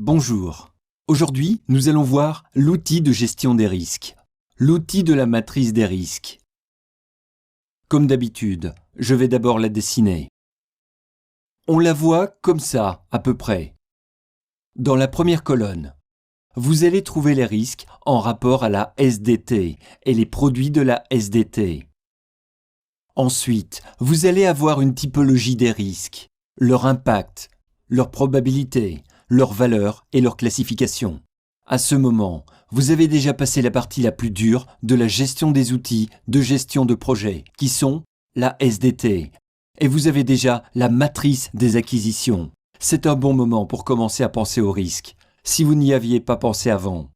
Bonjour. Aujourd'hui, nous allons voir l'outil de gestion des risques, l'outil de la matrice des risques. Comme d'habitude, je vais d'abord la dessiner. On la voit comme ça, à peu près. Dans la première colonne, vous allez trouver les risques en rapport à la SDT et les produits de la SDT. Ensuite, vous allez avoir une typologie des risques, leur impact, leur probabilité, leur valeur et leur classification. À ce moment, vous avez déjà passé la partie la plus dure de la gestion des outils de gestion de projet, qui sont la SDT. Et vous avez déjà la matrice des acquisitions. C'est un bon moment pour commencer à penser aux risques, si vous n'y aviez pas pensé avant.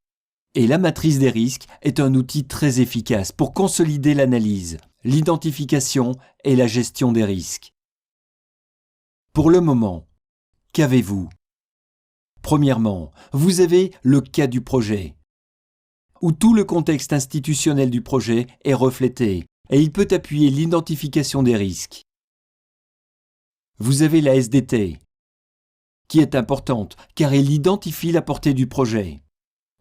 Et la matrice des risques est un outil très efficace pour consolider l'analyse, l'identification et la gestion des risques. Pour le moment, qu'avez-vous ? Premièrement, vous avez le cas du projet, où tout le contexte institutionnel du projet est reflété et il peut appuyer l'identification des risques. Vous avez la SDT, qui est importante car elle identifie la portée du projet.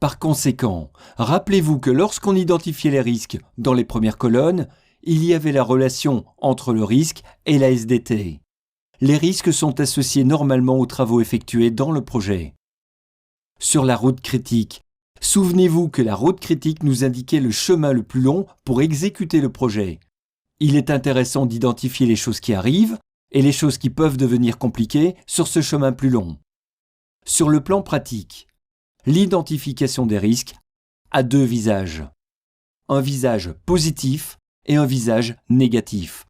Par conséquent, rappelez-vous que lorsqu'on identifiait les risques dans les premières colonnes, il y avait la relation entre le risque et la SDT. Les risques sont associés normalement aux travaux effectués dans le projet. Sur la route critique, souvenez-vous que la route critique nous indiquait le chemin le plus long pour exécuter le projet. Il est intéressant d'identifier les choses qui arrivent et les choses qui peuvent devenir compliquées sur ce chemin plus long. Sur le plan pratique, l'identification des risques a deux visages. Un visage positif et un visage négatif.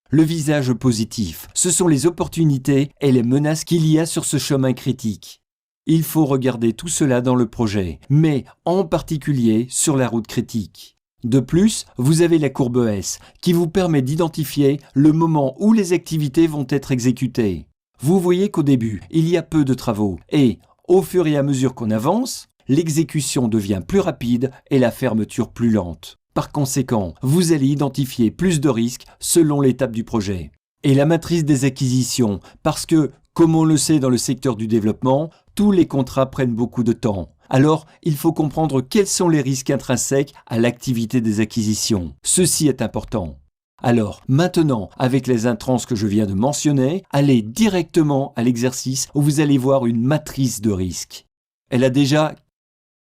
Le visage positif, ce sont les opportunités et les menaces qu'il y a sur ce chemin critique. Il faut regarder tout cela dans le projet, mais en particulier sur la route critique. De plus, vous avez la courbe S qui vous permet d'identifier le moment où les activités vont être exécutées. Vous voyez qu'au début, il y a peu de travaux et, au fur et à mesure qu'on avance, l'exécution devient plus rapide et la fermeture plus lente. Par conséquent, vous allez identifier plus de risques selon l'étape du projet. Et la matrice des acquisitions, parce que, comme on le sait dans le secteur du développement, tous les contrats prennent beaucoup de temps. Alors, il faut comprendre quels sont les risques intrinsèques à l'activité des acquisitions. Ceci est important. Alors, maintenant, avec les intranses que je viens de mentionner, allez directement à l'exercice où vous allez voir une matrice de risques. Elle a déjà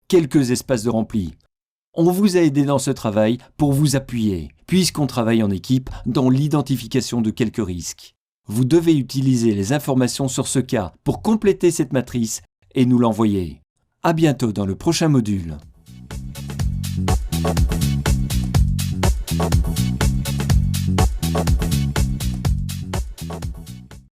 quelques espaces de remplis. On vous a aidé dans ce travail pour vous appuyer, puisqu'on travaille en équipe dans l'identification de quelques risques. Vous devez utiliser les informations sur ce cas pour compléter cette matrice et nous l'envoyer. À bientôt dans le prochain module.